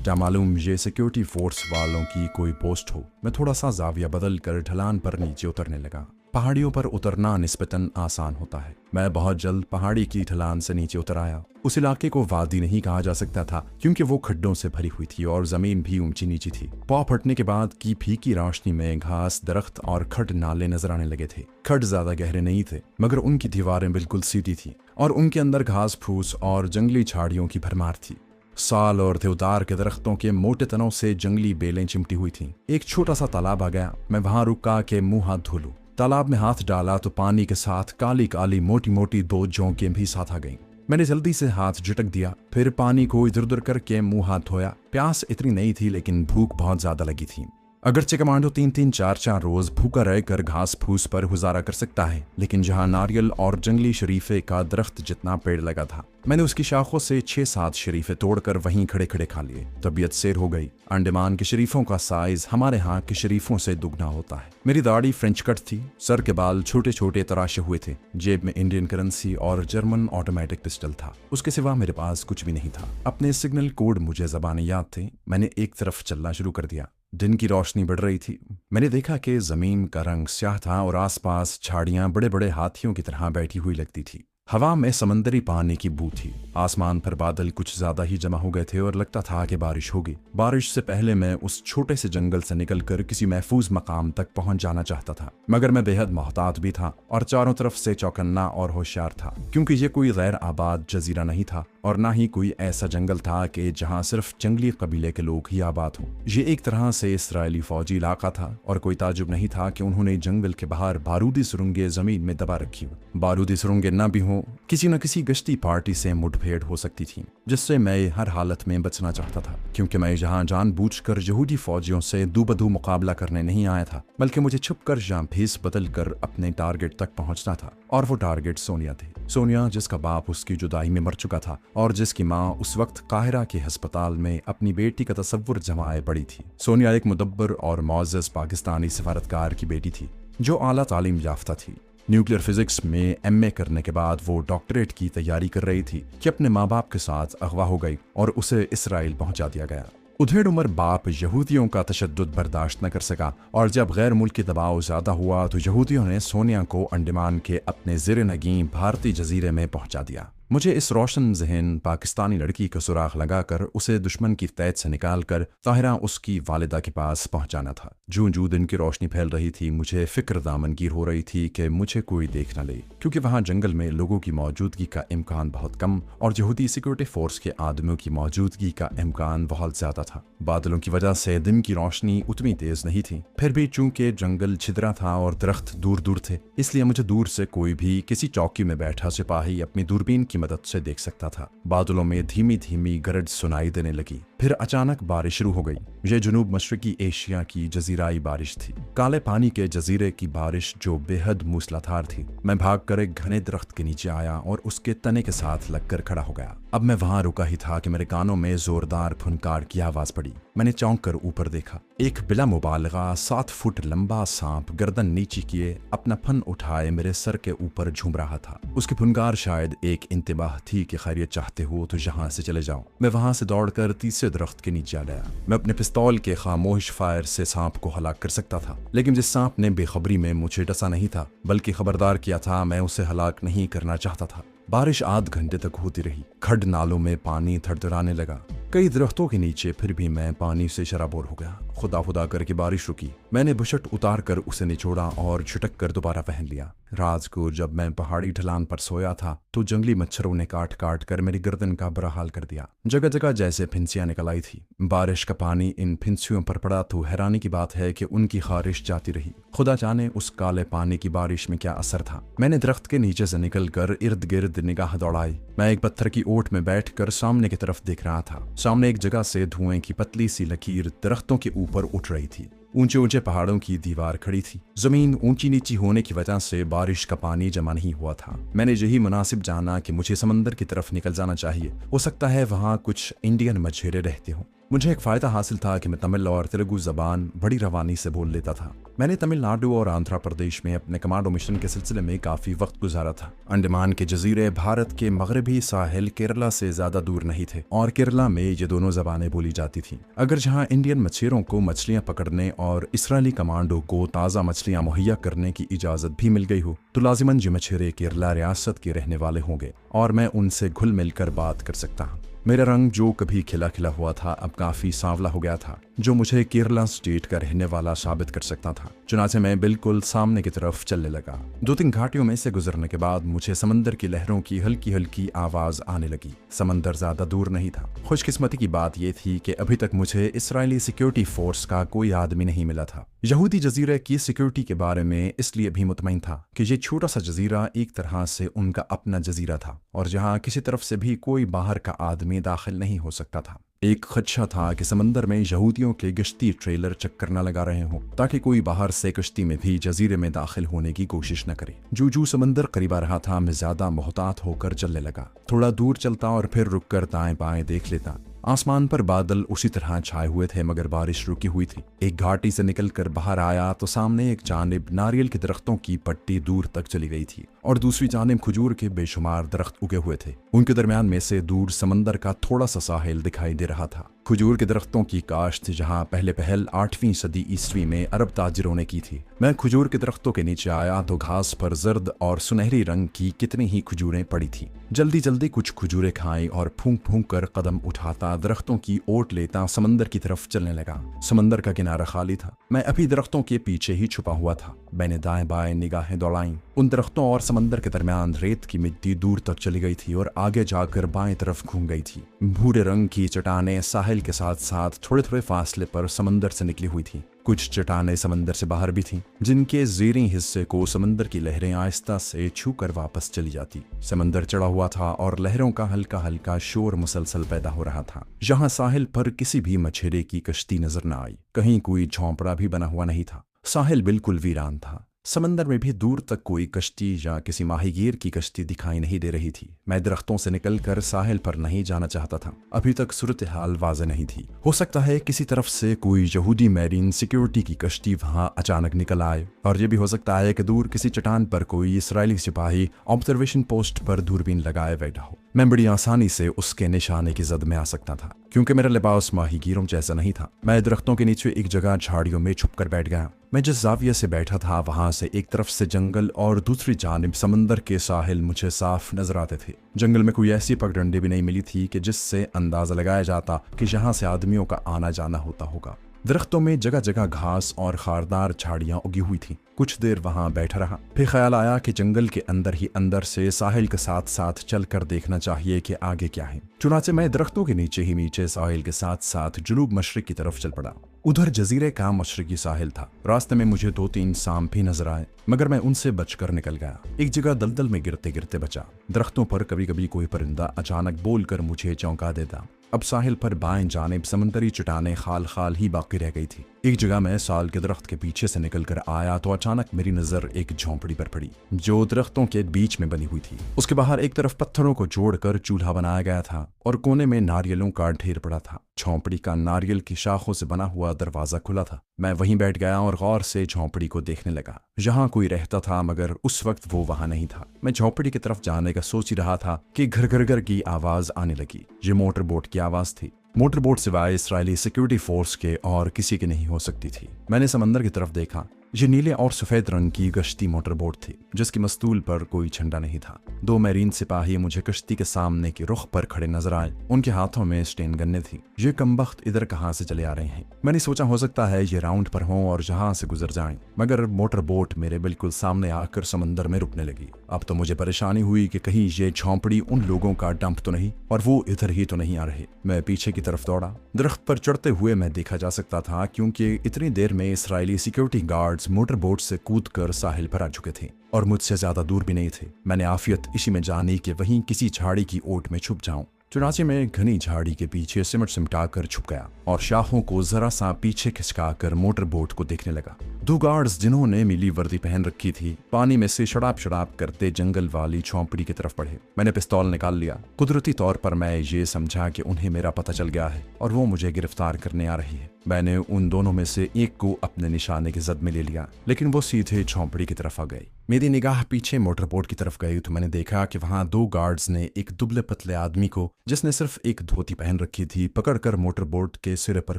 क्या मालूम ये सिक्योरिटी फोर्स वालों की कोई पोस्ट हो। मैं थोड़ा सा जाविया बदल कर ढलान पर नीचे उतरने लगा। पहाड़ियों पर उतरना निस्बतन आसान होता है। मैं बहुत जल्द पहाड़ी की ढलान से नीचे उतर आया। उस इलाके को वादी नहीं कहा जा सकता था क्योंकि वो खड्डों से भरी हुई थी और जमीन भी ऊंची नीची थी। पौ फटने के बाद की फीकी रोशनी में घास, दरख्त और खड्ड नाले नजर आने लगे थे। खड्ड ज्यादा गहरे नहीं थे मगर उनकी दीवारें बिल्कुल सीधी थी और उनके अंदर घास फूस और जंगली झाड़ियों की भरमार थी। साल और देवदार के दरख्तों के मोटे तनों से जंगली बेलें चिमटी हुई थीं। एक छोटा सा तालाब आ गया। मैं वहां रुका के मुंह हाथ धो लूं। तालाब में हाथ डाला तो पानी के साथ काली काली मोटी मोटी दो जोंकें भी साथ आ गईं। मैंने जल्दी से हाथ झटक दिया, फिर पानी को इधर उधर करके मुंह हाथ धोया। प्यास इतनी नहीं थी लेकिन भूख बहुत ज्यादा लगी थी। अगरचे कमांडो 3-3, 4-4 रोज भूखा रहकर घास फूस पर गुजारा कर सकता है, लेकिन जहां नारियल और जंगली शरीफे का दरख्त जितना पेड़ लगा था, मैंने उसकी शाखों से 6-7 शरीफे तोड़कर वहीं खड़े खड़े खा लिए। तबीयत सैर हो गई। अंडमान के शरीफों का साइज हमारे यहाँ के शरीफों से दुगना होता है। मेरी दाढ़ी फ्रेंच कट थी, सर के बाल छोटे छोटे तराशे हुए थे, जेब में इंडियन करेंसी और जर्मन ऑटोमेटिक पिस्टल था। उसके सिवा मेरे पास कुछ भी नहीं था। अपने सिग्नल कोड मुझे ज़बानी याद थे। मैंने एक तरफ चलना शुरू कर दिया। दिन की रोशनी बढ़ रही थी। मैंने देखा कि जमीन का रंग स्याह था और आसपास झाड़ियां बड़े बड़े हाथियों की तरह बैठी हुई लगती थी। हवा में समंदरी पानी की बू थी। आसमान पर बादल कुछ ज्यादा ही जमा हो गए थे और लगता था कि बारिश होगी। बारिश से पहले मैं उस छोटे से जंगल से निकलकर किसी महफूज मकाम तक पहुंच जाना चाहता था, मगर मैं बेहद मोहतात भी था और चारों तरफ से चौकन्ना और होशियार था, क्योंकि ये कोई गैर आबाद जजीरा नहीं था और ना ही कोई ऐसा जंगल था कि जहां सिर्फ जंगली कबीले के लोग ही आबाद हों। ये एक तरह से इसराइली फौजी इलाका था और कोई ताजुब नहीं था कि उन्होंने जंगल के बाहर बारूदी सुरंगें जमीन में दबा रखी हो। बारूदी सुरंगें न भी हों, किसी न किसी गश्ती पार्टी से मुठभेड़ हो सकती थी, जिससे मैं हर हालत में बचना चाहता था, क्योंकि मैं यहाँ जानबूझकर यहूदी फौजियों से दूबदू मुकाबला करने नहीं आया था, बल्कि मुझे छुपकर या भेस बदल कर अपने टारगेट तक पहुंचना था। और वो टारगेट सोनिया थी। सोनिया जिसका बाप उसकी जुदाई में मर चुका था और जिसकी माँ उस वक्त काहिरा के अस्पताल में अपनी बेटी का तसव्वुर जमाए पड़ी थी। सोनिया एक मुदब्बर और मोअज़्ज़ज़ पाकिस्तानी सफारतकार की बेटी थी जो आला तालीम याफ्ता थी। न्यूक्लियर फिजिक्स में एमए करने के बाद वो डॉक्टरेट की तैयारी कर रही थी कि अपने माँ बाप के साथ अगवा हो गई और उसे इसराइल पहुंचा दिया गया। उधेड़ उम्र बाप यहूदियों का तशद्दुद बर्दाश्त न कर सका और जब गैर मुल्की दबाव ज्यादा हुआ तो यहूदियों ने सोनिया को अंडमान के अपने ज़ेर नगीं भारतीय जजीरे में पहुंचा दिया। मुझे इस रोशन जहन पाकिस्तानी लड़की का सुराख लगाकर उसे दुश्मन की तैद से निकालकर ताहिरा उसकी वालिदा के पास पहुंचाना था। जूं जूं दिन की रोशनी फैल रही थी, मुझे फिक्र दामनगीर हो रही थी कि मुझे कोई देख न ले, क्योंकि वहां जंगल में लोगों की मौजूदगी का इम्कान बहुत कम और यहूदी सिक्योरिटी फोर्स के आदमियों की मौजूदगी का इम्कान बहुत ज्यादा था। बादलों की वजह से दिन की रोशनी उतनी तेज नहीं थी, फिर भी चूंकि जंगल छिदरा था और दरख्त दूर दूर थे, इसलिए मुझे दूर से कोई भी किसी चौकी में बैठा सिपाही अपनी दूरबीन की मदद से देख सकता था। बादलों में धीमी धीमी गरज सुनाई देने लगी। फिर अचानक बारिश शुरू हो गई। यह जनूब मशरकी एशिया की जजीराई बारिश थी, काले पानी के जजीरे की बारिश जो बेहद मूसलाधार थी। मैं भागकर एक घने दरख्त के नीचे आया और उसके तने के साथ लगकर खड़ा हो गया। अब मैं वहां रुका ही था कि मेरे कानों में जोरदार फुनकार की आवाज पड़ी। मैंने चौंक कर ऊपर देखा। एक बिला मुबालगा 7 फुट लंबा सांप गर्दन नीची किए अपना फन उठाए मेरे सर के ऊपर झूम रहा था। उसकी फुनकार शायद एक इंतबाह थी कि खैरियत चाहते हो तो यहाँ से चले जाओ। मैं वहां से दौड़कर तीसरे दरख्त के नीचे आ गया। मैं अपने पिस्तौल के खामोश फायर से सांप को हलाक कर सकता था, लेकिन जिस सांप ने बेखबरी में मुझे डसा नहीं था बल्कि खबरदार किया था, मैं उसे हलाक नहीं करना चाहता था। बारिश आध घंटे तक होती रही। खड्ड नालों में पानी थरथराने लगा। कई दरख्तों के नीचे फिर भी मैं पानी से शराबोर हो गया। खुदा खुदा करके बारिश रुकी। मैंने बुशट उतार कर उसे निचोड़ा और झटक कर दोबारा पहन लिया। रात को जब मैं पहाड़ी ढलान पर सोया था तो जंगली मच्छरों ने काट काट कर मेरी गर्दन का बुरा हाल कर दिया। जगह जगह जैसे फिंसियां निकल आई थी। बारिश का पानी इन फिंसियों पर पड़ा तो हैरानी की बात है कि उनकी खारिश जाती रही। खुदा जाने उस काले पानी की बारिश में क्या असर था। मैंने दरख्त के नीचे से निकलकर इर्द गिर्द निगाह दौड़ाई। मैं एक पत्थर की ओट में बैठकर सामने की तरफ देख रहा था। सामने एक जगह से धुएं की पतली सी लकीर दरख्तों के ऊपर उठ रही थी। ऊंचे ऊंचे पहाड़ों की दीवार खड़ी थी। जमीन ऊंची नीची होने की वजह से बारिश का पानी जमा नहीं हुआ था। मैंने यही मुनासिब जाना कि मुझे समंदर की तरफ निकल जाना चाहिए। हो सकता है वहां कुछ इंडियन मछेरे रहते हों। मुझे एक फ़ायदा हासिल था कि मैं तमिल और तेलुगु ज़बान बड़ी रवानी से बोल लेता था। मैंने तमिलनाडु और आंध्र प्रदेश में अपने कमांडो मिशन के सिलसिले में काफ़ी वक्त गुजारा था। अंडमान के जजीरे भारत के मगरबी साहिल केरला से ज़्यादा दूर नहीं थे और केरला में ये दोनों ज़बानें बोली जाती थीं। अगर जहाँ इंडियन मछेरों को मछलियाँ पकड़ने और इसराइली कमांडो को ताज़ा मछलियाँ मुहैया करने की इजाज़त भी मिल गई हो तो लाजिमन जो मछेरे केरला रियासत के रहने वाले होंगे और मैं उनसे घुल मिल कर बात कर सकता हूँ। मेरा रंग जो कभी खिला खिला हुआ था अब काफी सांवला हो गया था, जो मुझे केरला स्टेट का रहने वाला साबित कर सकता था। चुनाचे मैं बिल्कुल सामने की तरफ चलने लगा। 2-3 घाटियों में से गुजरने के बाद मुझे समंदर की लहरों की हल्की हल्की आवाज आने लगी। समंदर ज्यादा दूर नहीं था। खुशकिस्मती की बात यह थी कि अभी तक मुझे इसराइली सिक्योरिटी फोर्स का कोई आदमी नहीं मिला था। यहूदी जजीरे की सिक्योरिटी के बारे में इसलिए भी मुतमईन था कि ये छोटा सा जजीरा एक तरह से उनका अपना जजीरा था और जहाँ किसी तरफ से भी कोई बाहर का आदमी दाखिल नहीं हो सकता था। एक खदशा था कि समंदर में यहूदियों के गश्ती ट्रेलर चक्कर न लगा रहे हों ताकि कोई बाहर से कश्ती में भी जजीरे में दाखिल होने की कोशिश न करे। जो समंदर करीब आ रहा था मैं ज्यादा मोहतात होकर चलने लगा। थोड़ा दूर चलता और फिर रुककर दाएं बाएं देख लेता। आसमान पर बादल उसी तरह छाए हुए थे मगर बारिश रुकी हुई थी। एक घाटी से निकलकर बाहर आया तो सामने एक जानिब नारियल के दरख्तों की पट्टी दूर तक चली गई थी और दूसरी जानिब खजूर के बेशुमार दरख्त उगे हुए थे। उनके दरमियान में से दूर समंदर का थोड़ा सा साहिल दिखाई दे रहा था। खजूर के दरख्तों की काश्त जहाँ पहले पहल 8वीं सदी ईस्वी में अरब ताजिरों ने की थी। मैं खजूर के दरख्तों के नीचे आया तो घास पर जर्द और सुनहरी रंग की कितनी ही खजूरें पड़ी थी। जल्दी जल्दी कुछ खजूरें खाई और फूंक फूंक कर कदम उठाता दरख्तों की ओट लेता समंदर की तरफ चलने लगा। समंदर का किनारा खाली था। मैं अभी दरख्तों के पीछे ही छुपा हुआ था। मैंने दाएं बाएं निगाहें दौड़ाईं। उन दरख्तों और समंदर के दरमियान रेत की मिट्टी दूर तक चली गई थी और आगे जाकर बाएं तरफ घूम गई थी। भूरे रंग की चट्टानें साहिल के साथ साथ थोड़े थोड़े फासले पर समंदर से निकली हुई थी। कुछ चट्टानें समंदर से बाहर भी थीं, जिनके ज़ेरी हिस्से को समंदर की लहरें आहिस्ता से छूकर वापस चली जाती। समंदर चढ़ा हुआ था और लहरों का हल्का हल्का शोर मुसलसल पैदा हो रहा था। जहां साहिल पर किसी भी मछेरे की कश्ती नजर न आई। कहीं कोई झोंपड़ा भी बना हुआ नहीं था। साहिल बिल्कुल वीरान था। समंदर में भी दूर तक कोई कश्ती या किसी माहीगीर की कश्ती दिखाई नहीं दे रही थी। मैं दरख्तों से निकलकर साहिल पर नहीं जाना चाहता था। अभी तक सूरत हाल वाज़ेह नहीं थी। हो सकता है किसी तरफ से कोई यहूदी मैरीन सिक्योरिटी की कश्ती वहां अचानक निकल आए और ये भी हो सकता है कि दूर किसी चट्टान पर कोई इसराइली सिपाही ऑब्जर्वेशन पोस्ट पर दूरबीन लगाए बैठा हो। मैं बड़ी आसानी से उसके निशाने की जद में आ सकता था क्योंकि मेरा लिबास माहीगीरों जैसा नहीं था। मैं दरख्तों के नीचे एक जगह झाड़ियों में छुपकर बैठ गया। मैं जिस जाविये से बैठा था वहां से एक तरफ से जंगल और दूसरी जानिब समंदर के साहिल मुझे साफ नजर आते थे। जंगल में कोई ऐसी पगडंडी भी नहीं मिली थी कि जिससे अंदाजा लगाया जाता कि यहाँ से आदमियों का आना जाना होता होगा। दरख्तों में जगह जगह घास और खारदार झाड़ियां उगी हुई थी। कुछ देर वहां बैठा रहा। फिर ख्याल आया कि जंगल के अंदर ही अंदर से साहिल के साथ साथ चलकर देखना चाहिए कि आगे क्या है। चुनाचे मैं दरख्तों के नीचे ही नीचे साहिल के साथ साथ जुनूब मशरिक की तरफ चल पड़ा। उधर जजीरे का मशरकी साहिल था। रास्ते में मुझे 2-3 सांप भी नजर आए मगर मैं उनसे बचकर निकल गया। एक जगह दलदल में गिरते गिरते बचा। दरख्तों पर कभी कभी कोई परिंदा अचानक बोलकर मुझे चौंका देता। अब साहिल पर बाएं जानिब समंदरी चट्टानें खाल खाल ही बाकी रह गई थी। एक जगह मैं साल के दरख्त के पीछे से निकलकर आया तो अचानक मेरी नजर एक झोंपड़ी पर पड़ी जो दरख्तों के बीच में बनी हुई थी। उसके बाहर एक तरफ पत्थरों को जोड़कर चूल्हा बनाया गया था और कोने में नारियलों का ढेर पड़ा था। झोंपड़ी का नारियल की शाखों से बना हुआ दरवाजा खुला था। मैं वहीं बैठ गया और गौर से झोंपड़ी को देखने लगा। जहां कोई रहता था मगर उस वक्त वो वहां नहीं था। मैं झोंपड़ी की तरफ जाने का सोच ही रहा था कि घर घर घर की आवाज आने लगी। ये मोटर बोट की आवाज थी। मोटर बोट सिवाय इसराइली सिक्योरिटी फोर्स के और किसी की नहीं हो सकती थी। मैंने समंदर की तरफ देखा। ये नीले और सफेद रंग की गश्ती मोटर बोट थी जिसकी मस्तूल पर कोई झंडा नहीं था। 2 मैरीन सिपाही मुझे कश्ती के सामने की रुख पर खड़े नजर आए। उनके हाथों में स्टेन गन्ने थी। ये कमबख्त इधर कहाँ से चले आ रहे हैं? मैंने सोचा हो सकता है ये राउंड पर हों और जहां से गुजर जाएं, मगर मोटर बोट मेरे बिल्कुल सामने आकर समंदर में रुकने लगी। अब तो मुझे परेशानी हुई कि कहीं ये झोंपड़ी उन लोगों का डंप तो नहीं और वो इधर ही तो नहीं आ रहे। मैं पीछे की तरफ दौड़ा। दरख्त पर चढ़ते हुए मैं देखा जा सकता था क्योंकि इतनी देर में Israeli security guards motor boat से कूदकर साहिल पर आ चुके थे और मुझसे ज्यादा दूर भी नहीं थे। मैंने आफियत इसी में जानी कि वहीं किसी झाड़ी की ओट में छुप जाऊं। चुनाचे में घनी झाड़ी के पीछे सिमट सिमटा कर छुप गया और शाहों को जरा सा पीछे खिसकाकर मोटर बोट को देखने लगा। 2 गार्ड्स जिन्होंने नीली वर्दी पहन रखी थी पानी में से शराब शराब करते जंगल वाली झोंपड़ी की तरफ बढ़े। मैंने पिस्तौल निकाल लिया। कुदरती तौर पर मैं ये समझा कि उन्हें मेरा पता चल गया है और वो मुझे गिरफ्तार करने आ रही है। मैंने उन दोनों में से एक को अपने निशाने की जद में ले लिया, लेकिन वो सीधे झोंपड़ी की तरफ आ गई। मेरी निगाह पीछे मोटरबोट की तरफ गई तो मैंने देखा कि वहां 2 गार्ड्स ने एक दुबले पतले आदमी को, जिसने सिर्फ एक धोती पहन रखी थी, पकड़कर मोटरबोट के सिरे पर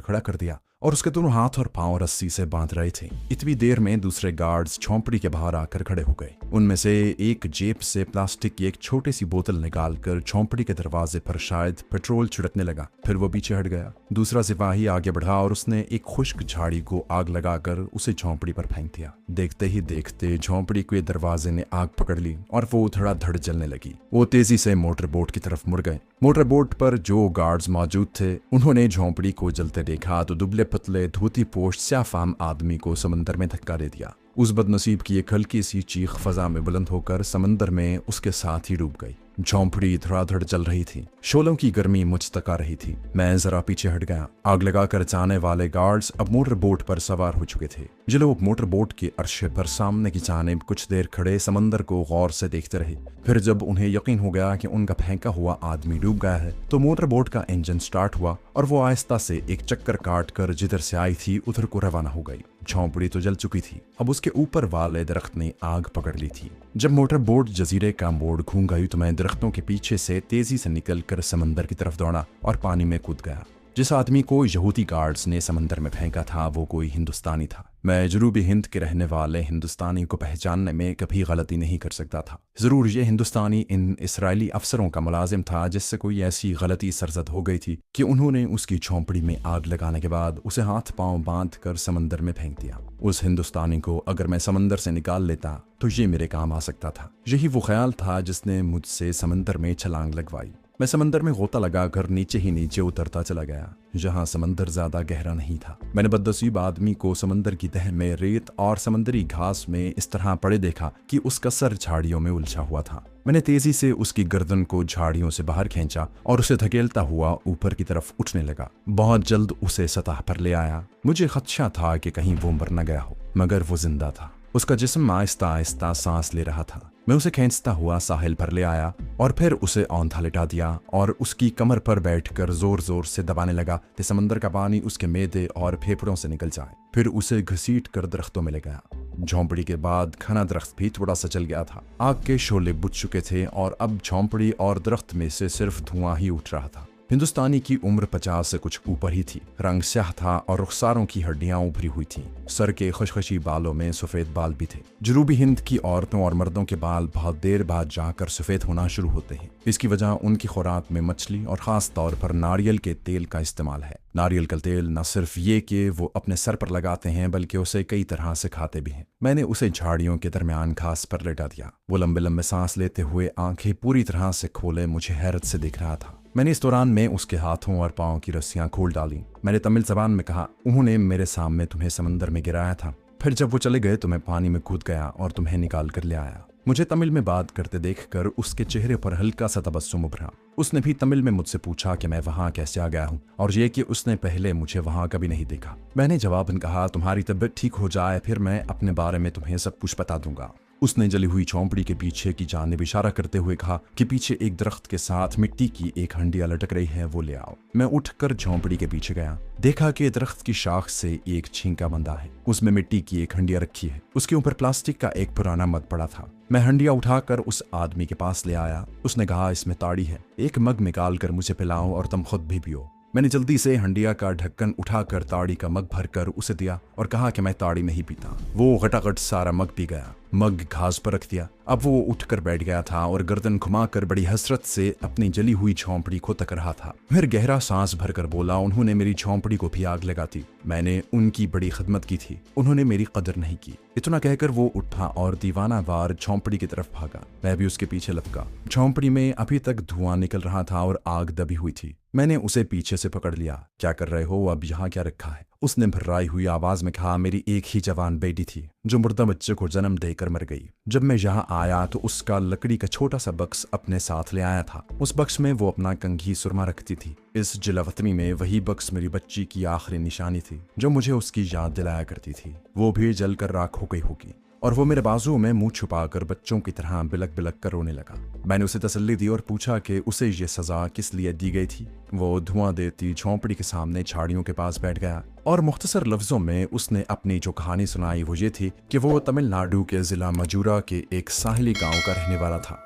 खड़ा कर दिया और उसके दोनों हाथ और पांव रस्सी से बांध रहे थे। इतनी देर में दूसरे गार्ड्स झोंपड़ी के बाहर आकर खड़े हो गए। उनमें से एक जेब से प्लास्टिक की एक छोटी सी बोतल निकालकर झोंपड़ी के दरवाजे पर शायद पेट्रोल छिड़कने लगा। फिर वो पीछे हट गया। दूसरा सिपाही आगे बढ़ा और उसने एक खुश्क झाड़ी को आग लगाकर उसे झोंपड़ी पर फेंक दिया। देखते ही देखते झोंपड़ी के दरवाजे ने आग पकड़ ली और वो धड़ाधड़ जलने लगी। वो तेजी से मोटरबोट की तरफ मुड़ गए। मोटरबोट पर जो गार्ड्स मौजूद थे उन्होंने झोंपड़ी को जलते देखा तो दुबले पतले धोती पोस्ट स्याफाम आदमी को समंदर में धक्का दे दिया। उस बदनसीब की एक हल्की सी चीख फजा में बुलंद होकर समंदर में उसके साथ ही डूब गई। झोंपड़ी धड़ाधड़ जल रही थी। शोलों की गर्मी मुझ तक आ रही थी। मैं जरा पीछे हट गया। आग लगाकर जाने वाले गार्ड्स अब मोटर बोट पर सवार हो चुके थे। जो लोग मोटर बोट के अर्शे पर सामने की जानिब कुछ देर खड़े समंदर को गौर से देखते रहे। फिर जब उन्हें यकीन हो गया कि उनका फेंका हुआ आदमी डूब गया है तो मोटर बोट का इंजन स्टार्ट हुआ और वो आहिस्ता से एक चक्कर काट कर जिधर से आई थी उधर को रवाना हो गई। झोंपड़ी तो जल चुकी थी। अब उसके ऊपर वाले दरख्त ने आग पकड़ ली थी। जब मोटर बोट जजीरे का मोड़ घूम गई तो मैं दरख्तों के पीछे से तेजी से निकलकर समंदर की तरफ दौड़ा और पानी में कूद गया। जिस आदमी को यहूदी गार्ड्स ने समंदर में फेंका था वो कोई हिंदुस्तानी था। मैं जनूबी हिंद के रहने वाले हिंदुस्तानी को पहचानने में कभी गलती नहीं कर सकता था। जरूर ये हिंदुस्तानी इन इसराइली अफसरों का मुलाजिम था जिससे कोई ऐसी गलती सरजद हो गई थी कि उन्होंने उसकी झोंपड़ी में आग लगाने के बाद उसे हाथ पांव बांध कर समंदर में फेंक दिया। उस हिंदुस्तानी को अगर मैं समंदर से निकाल लेता तो ये मेरे काम आ सकता था। यही वो ख्याल था जिसने मुझसे समंदर में छलांग लगवाई। मैं समंदर में गोता लगाकर नीचे ही नीचे उतरता चला गया जहां समंदर ज्यादा गहरा नहीं था। मैंने बदनसीब आदमी को समंदर की तह में रेत और समंदरी घास में इस तरह पड़े देखा कि उसका सर झाड़ियों में उलझा हुआ था। मैंने तेजी से उसकी गर्दन को झाड़ियों से बाहर खींचा और उसे धकेलता हुआ ऊपर की तरफ उठने लगा। बहुत जल्द उसे सतह पर ले आया। मुझे खदशा था कि कहीं वो मर न गया हो, मगर वो जिंदा था। उसका जिस्म आहिस्ता आहिस्ता सांस ले रहा था। मैं उसे खींचता हुआ साहिल पर ले आया और फिर उसे औंधा लिटा दिया और उसकी कमर पर बैठकर जोर जोर से दबाने लगा कि समंदर का पानी उसके मैदे और फेफड़ों से निकल जाए। फिर उसे घसीट कर दरख्तों में ले गया। झोंपड़ी के बाद घना दरख्त भी थोड़ा सा जल गया था। आग के शोले बुझ चुके थे और अब झोंपड़ी और दरख्त में से सिर्फ धुआं ही उठ रहा था। हिंदुस्तानी की उम्र 50 से कुछ ऊपर ही थी। रंग स्याह था और रुखसारों की हड्डियां उभरी हुई थीं। सर के खशखशी बालों में सफेद बाल भी थे। जनूबी हिंद की औरतों और मर्दों के बाल बहुत देर बाद जाकर सफेद होना शुरू होते हैं। इसकी वजह उनकी खुराक में मछली और खास तौर पर नारियल के तेल का इस्तेमाल है। नारियल का तेल न सिर्फ ये कि वो अपने सर पर लगाते हैं बल्कि उसे कई तरह से खाते भी हैं। मैंने उसे झाड़ियों के दरमियान घास पर लेटा दिया। वो लंबे लंबे सांस लेते हुए आंखें पूरी तरह से खोले मुझे हैरत से देख रहा था। मैंने इस दौरान में उसके हाथों और पांव की रस्सियां खोल डाली। मैंने तमिल जबान में कहा, उन्होंने मेरे सामने तुम्हें समंदर में गिराया था। फिर जब वो चले गए तो मैं पानी में कूद गया और तुम्हें निकाल कर ले आया। मुझे तमिल में बात करते देखकर उसके चेहरे पर हल्का सा तबस्सुम उभरा। उसने भी तमिल में मुझसे पूछा कि मैं वहां कैसे आ गया हूं और ये कि उसने पहले मुझे वहां कभी नहीं देखा। मैंने जवाबन कहा, तुम्हारी तबीयत ठीक हो जाए फिर मैं अपने बारे में तुम्हें सब कुछ बता दूंगा। उसने जली हुई झोंपड़ी के पीछे की जानिब इशारा करते हुए कहा कि पीछे एक दरख्त के साथ मिट्टी की एक हंडिया लटक रही है, वो ले आओ। मैं उठकर झोंपड़ी के पीछे गया। देखा कि दरख्त की शाख से एक छींका बंधा है। उसमें मिट्टी की एक हंडिया रखी है। उसके ऊपर प्लास्टिक का एक पुराना मग पड़ा था। मैं हंडिया उठाकर उस आदमी के पास ले आया। उसने कहा, इसमें ताड़ी है, एक मग निकाल कर मुझे पिलाओ और तुम खुद भी पियो। मैंने जल्दी से हंडिया का ढक्कन उठाकर ताड़ी का मग भरकर उसे दिया और कहा कि मैं ताड़ी नहीं पीता। वो घटाघट सारा मग पी गया। मग घास पर रख दिया। अब वो उठकर बैठ गया था और गर्दन घुमाकर बड़ी हसरत से अपनी जली हुई झोंपड़ी को तक रहा था। फिर गहरा सांस भरकर बोला, उन्होंने मेरी झोंपड़ी को भी आग लगा दी। मैंने उनकी बड़ी खिदमत की थी, उन्होंने मेरी कदर नहीं की। इतना कहकर वो उठा और दीवाना वार झोंपड़ी की तरफ भागा। मैं भी उसके पीछे लपका। झोंपड़ी में अभी तक धुआं निकल रहा था और आग दबी हुई थी। मैंने उसे पीछे से पकड़ लिया। क्या कर रहे हो, अब यहाँ क्या रखा है? उसने भर्राई हुई आवाज में कहा, मेरी एक ही जवान बेटी थी जो मुर्दा बच्चे को जन्म देकर मर गई। जब मैं यहाँ आया तो उसका लकड़ी का छोटा सा बक्स अपने साथ ले आया था। उस बक्स में वो अपना कंघी सुरमा रखती थी। इस जिलावतनी में वही बक्स मेरी बच्ची की आखिरी निशानी थी जो मुझे उसकी याद दिलाया करती थी। वो भी जलकर राख हो गई होगी और वो मेरे बाजू में मुंह छुपाकर बच्चों की तरह बिलक बिलक कर रोने लगा। मैंने उसे तसल्ली दी और पूछा कि उसे ये सजा किस लिए दी गई थी। वो धुआं देती झोंपड़ी के सामने झाड़ियों के पास बैठ गया और मुख्तसर लफ्जों में उसने अपनी जो कहानी सुनाई वो ये थी कि वो तमिलनाडु के जिला मजूरा के एक साहिली गांव का रहने वाला था।